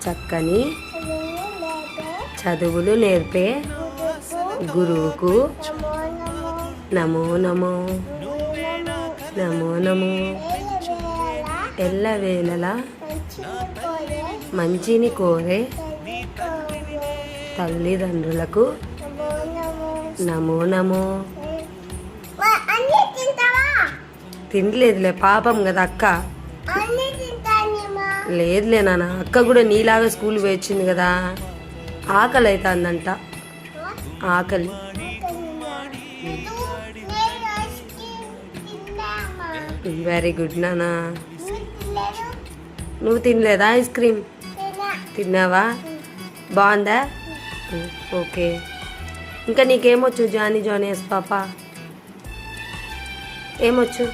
చక్కని చదువులు నేర్పే గురువుకు నమో నమో నమో నమో. ఎల్లవేళలా మంచిని కోరే తల్లిదండ్రులకు నమో నమో. తినలేదులే, పాపం కదా అక్క. లేదులే నాన్న, అక్క కూడా నీలాగా స్కూల్ వచ్చింది కదా, ఆకలి అవుతుందంట. ఆకలి. వెరీ గుడ్ నాన్న. నువ్వు తినలేదా ఐస్ క్రీమ్? తిన్నావా? బాగుందా? ఓకే. ఇంకా నీకేమొచ్చు జానీ జోనియస్ పాప? ఏమొచ్చు?